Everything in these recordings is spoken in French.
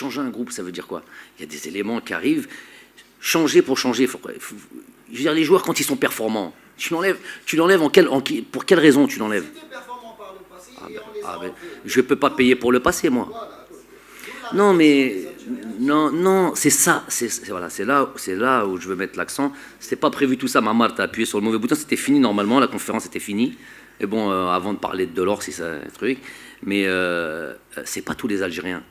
Changer un groupe, ça veut dire quoi? Il y a des éléments qui arrivent. Changer pour changer. Je veux dire, les joueurs, quand ils sont performants, tu l'enlèves pour quelle raison tu l'enlèves? Je ne peux pas payer pour le passé, moi. Non, mais non, c'est ça. Voilà, c'est là où je veux mettre l'accent. C'était pas prévu tout ça. Mamar, t'as appuyé sur le mauvais bouton. C'était fini normalement. La conférence était finie. Et bon, avant de parler de Delors, si c'est un truc, mais c'est pas tous les Algériens.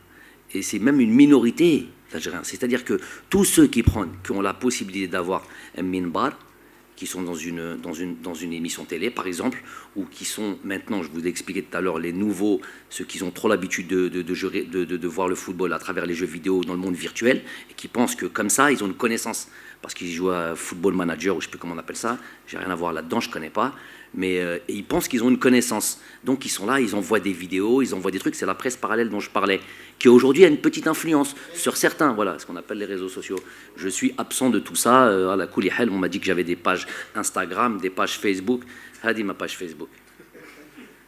Et c'est même une minorité d'Algériens. C'est-à-dire que tous ceux qui ont la possibilité d'avoir un minbar, qui sont dans une émission télé, par exemple, ou qui sont maintenant, je vous ai expliqué tout à l'heure, les nouveaux, ceux qui ont trop l'habitude de voir le football à travers les jeux vidéo dans le monde virtuel, et qui pensent que comme ça, ils ont une connaissance, parce qu'ils jouent à Football Manager, ou je ne sais plus comment on appelle ça, j'ai rien à voir là-dedans, je ne connais pas, mais et ils pensent qu'ils ont une connaissance. Donc ils sont là, ils envoient des vidéos, ils envoient des trucs, c'est la presse parallèle dont je parlais, qui aujourd'hui a une petite influence sur certains, voilà, ce qu'on appelle les réseaux sociaux. Je suis absent de tout ça, à la Koulihel, on m'a dit que j'avais des pages Instagram, des pages Facebook. Hadi ma page Facebook.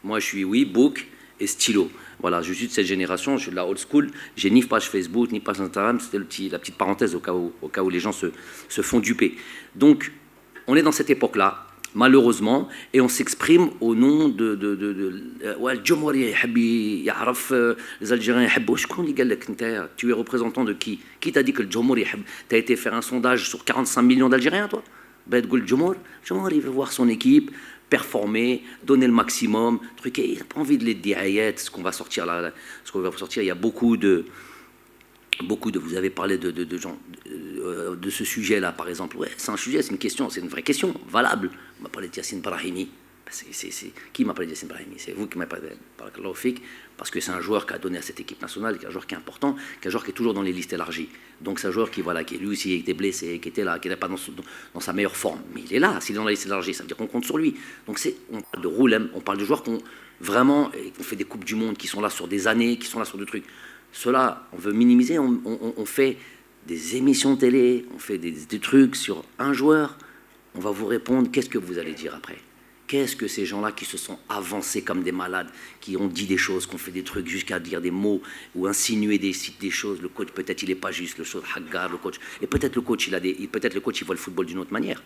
Moi je suis, oui, book et stylo. Voilà, je suis de cette génération, je suis de la old school, j'ai ni page Facebook, ni page Instagram, c'était la petite parenthèse au cas où les gens se font duper. Donc, on est dans cette époque-là, malheureusement, et on s'exprime au nom ouais, les Algériens, tu es représentant de qui? Qui t'a dit que le Djomour, tu as été faire un sondage sur 45 millions d'Algériens, toi? Ben, le Djomour, il veut voir son équipe performer, donner le maximum, truquer. Il n'a pas envie de les diayettes, ce qu'on va sortir là, il y a beaucoup de vous avez parlé de gens, de ce sujet-là, par exemple. Ouais, c'est un sujet, c'est une question, c'est une vraie question, valable. On m'a parlé de Yassine Brahimi. Qui m'a parlé de Yassine Brahimi? C'est vous qui m'avez parlé de Fik, parce que c'est un joueur qui a donné à cette équipe nationale, qui est un joueur qui est important, qui est un joueur qui est toujours dans les listes élargies. Donc c'est un joueur qui lui aussi était blessé, qui était là, qui n'était pas dans sa meilleure forme. Mais il est là, s'il est dans la liste élargie, ça veut dire qu'on compte sur lui. Donc on parle de Roulem, on parle de joueurs qui ont vraiment, qui ont fait des Coupes du Monde, qui sont là sur des années, qui sont là sur des trucs. Cela, on veut minimiser, on fait des émissions télé, on fait des trucs sur un joueur, on va vous répondre, qu'est-ce que vous allez dire après? Qu'est-ce que ces gens-là qui se sont avancés comme des malades, qui ont dit des choses, qui ont fait des trucs jusqu'à dire des mots ou insinuer des choses, le coach peut-être il n'est pas juste, le chose Haggar, le coach, et peut-être le coach il voit le football d'une autre manière.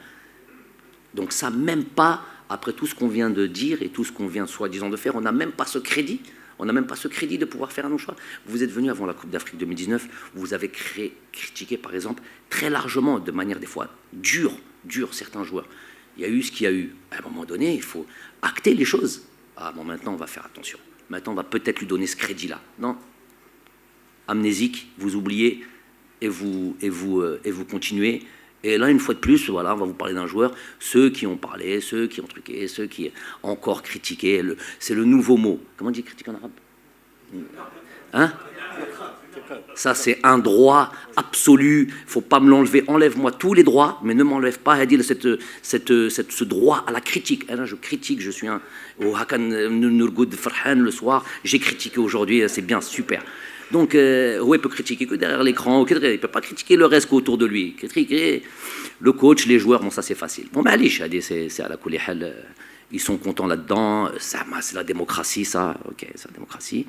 Donc ça, même pas, après tout ce qu'on vient de dire et tout ce qu'on vient soi-disant de faire, on n'a même pas ce crédit. On n'a même pas ce crédit de pouvoir faire nos choix. Vous êtes venu avant la Coupe d'Afrique 2019, vous avez critiqué, par exemple, très largement, de manière des fois dure, certains joueurs. Il y a eu ce qu'il y a eu. À un moment donné, il faut acter les choses. Ah bon, maintenant, on va faire attention. Maintenant, on va peut-être lui donner ce crédit-là. Non. Amnésique, vous oubliez et vous continuez. Et là, une fois de plus, voilà, on va vous parler d'un joueur. Ceux qui ont parlé, ceux qui ont truqué, ceux qui ont encore critiqué. C'est le nouveau mot. Comment on dit critique en arabe? Hein? Ça, c'est un droit absolu. Il ne faut pas me l'enlever. Enlève-moi tous les droits, mais ne m'enlève pas ce droit à la critique. Et là, je critique, je suis au Hakan Nurgoud Farhan le soir. J'ai critiqué aujourd'hui, c'est bien, super. Donc, il peut critiquer que derrière l'écran, il ne peut pas critiquer le reste autour de lui. Critiquer le coach, les joueurs, bon, ça c'est facile. Bon, mais allez, c'est à la Koulihel, ils sont contents là-dedans, c'est la démocratie, ça, ok, c'est la démocratie.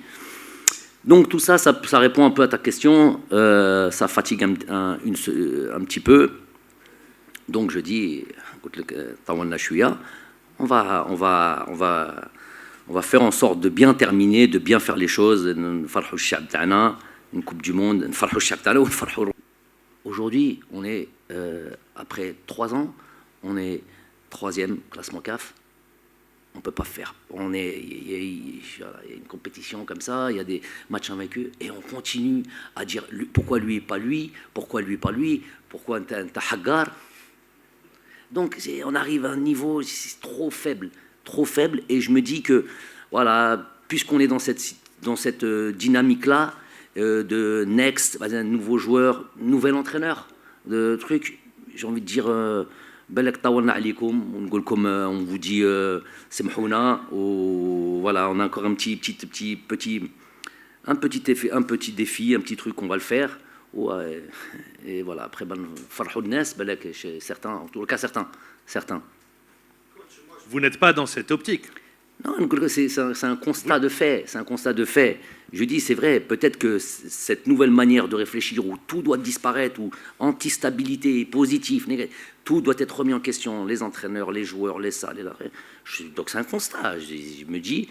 Donc tout ça, ça répond un peu à ta question, ça fatigue un petit peu. Donc je dis, on va faire en sorte de bien terminer, de bien faire les choses, une Coupe du Monde, aujourd'hui, on est, après 3 ans, on est 3e classement CAF. On ne peut pas faire. Il y a une compétition comme ça, il y a des matchs invaincus, et on continue à dire pourquoi lui et pas lui, pourquoi lui et pas lui, pourquoi t'as Haggar. Donc on arrive à un niveau trop faible, et je me dis que, voilà, puisqu'on est dans cette dynamique-là, de next, un nouveau joueur, nouvel entraîneur, de trucs, j'ai envie de dire... on vous dit semhouna, voilà, on a encore un petit défi, un petit truc qu'on va le faire, et voilà, après certains, en tout cas certains. Vous n'êtes pas dans cette optique. Non, c'est un constat de fait, Je dis, c'est vrai, peut-être que cette nouvelle manière de réfléchir où tout doit disparaître, où anti-stabilité, positif, négatif, tout doit être remis en question, les entraîneurs, les joueurs, les salles. Donc c'est un constat. Je me dis,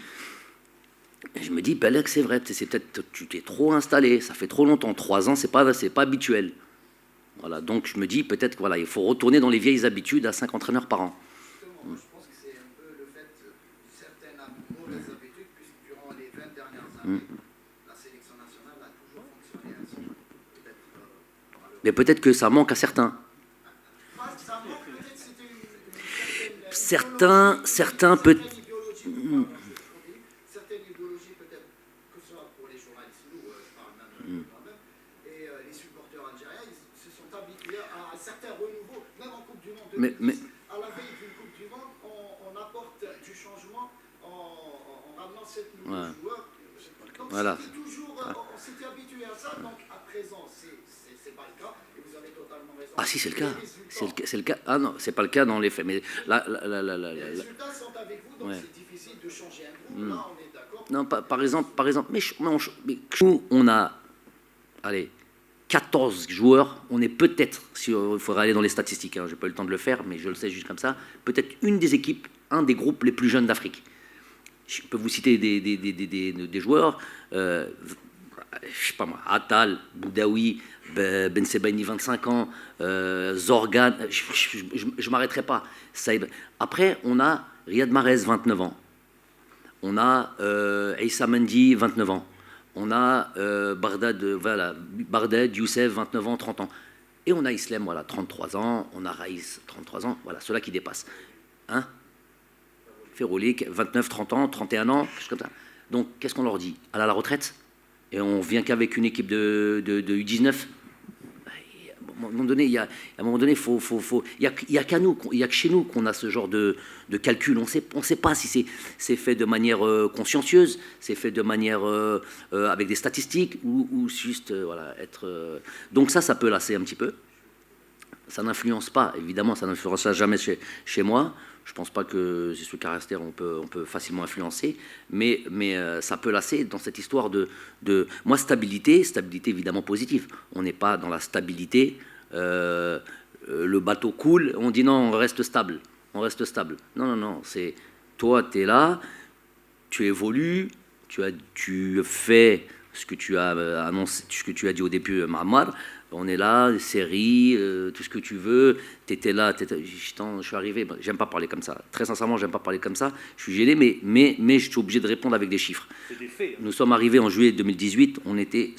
Belek, c'est vrai, c'est peut-être tu t'es trop installé, ça fait trop longtemps, 3 ans, c'est pas habituel. Voilà, donc je me dis peut-être qu'il voilà, il faut retourner dans les vieilles habitudes à 5 entraîneurs par an. Justement, moi, je pense que c'est un peu le fait de certaines mauvaises habitudes, puisque durant les 20 dernières années, la sélection nationale a toujours fonctionné ainsi. Mais peut-être que ça manque à certains. Ça manque, peut-être c'était une Certains peut. Certaines idéologies, peut-être, que ce soit pour les journalistes, nous, je parle même de moi-même, et les supporters algériens, ils se sont habitués à un certain renouveau, même en Coupe du Monde 2010. À la veille d'une Coupe du Monde, on apporte du changement en ramenant 7 nouveaux joueurs. Donc voilà. toujours, on s'était habitué à ça, donc à présent, c'est pas le cas, et vous avez totalement raison. Ah si, c'est le cas. C'est le cas. Ah non, c'est pas le cas dans les faits. Mais les résultats sont avec vous, donc c'est difficile de changer un groupe. Là, on est d'accord. Non, par exemple, mais nous, on a, allez, 14 joueurs. On est peut-être, il faudra aller dans les statistiques, hein, je n'ai pas eu le temps de le faire, mais je le sais juste comme ça, peut-être une des équipes, un des groupes les plus jeunes d'Afrique. Je peux vous citer des joueurs, je sais pas moi, Attal, Boudaoui, Ben Sebaini, 25 ans, Zorgan, je ne m'arrêterai pas. Après, on a Riyad Mahrez, 29 ans. On a Issa Mendy, 29 ans. On a Barded, Youssef, 29 ans, 30 ans. Et on a Islem, voilà, 33 ans. On a Raïs, 33 ans. Voilà, ceux-là qui dépassent. Hein, Ferolik, 29, 30 ans, 31 ans, quelque chose comme ça. Donc, qu'est-ce qu'on leur dit? Aller à la retraite? Et on vient qu'avec une équipe de U19? À un moment donné, il y a qu'à nous, il y a que chez nous qu'on a ce genre de calcul. On sait pas si c'est fait de manière consciencieuse, c'est fait de manière avec des statistiques ou juste voilà être. Donc ça peut lasser un petit peu. Ça n'influence pas, évidemment, ça n'influencera jamais chez moi. Je ne pense pas que c'est ce caractère on peut facilement influencer, mais ça peut lasser dans cette histoire de moi, stabilité évidemment positive. On n'est pas dans la stabilité, le bateau coule, on dit non, on reste stable. Non, c'est toi, tu es là, tu évolues, tu fais ce que tu as annoncé, ce que tu as dit au début, Mahamar. On est là, série, tout ce que tu veux. Tu étais là, je suis arrivé. J'aime pas parler comme ça. Très sincèrement, j'aime pas parler comme ça. Je suis gêné, mais je suis obligé de répondre avec des chiffres. C'est des faits, hein. Nous sommes arrivés en juillet 2018. On était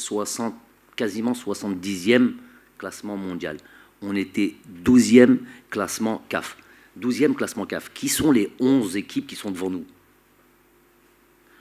quasiment 70e classement mondial. On était 12e classement CAF. 12e classement CAF. Qui sont les 11 équipes qui sont devant nous?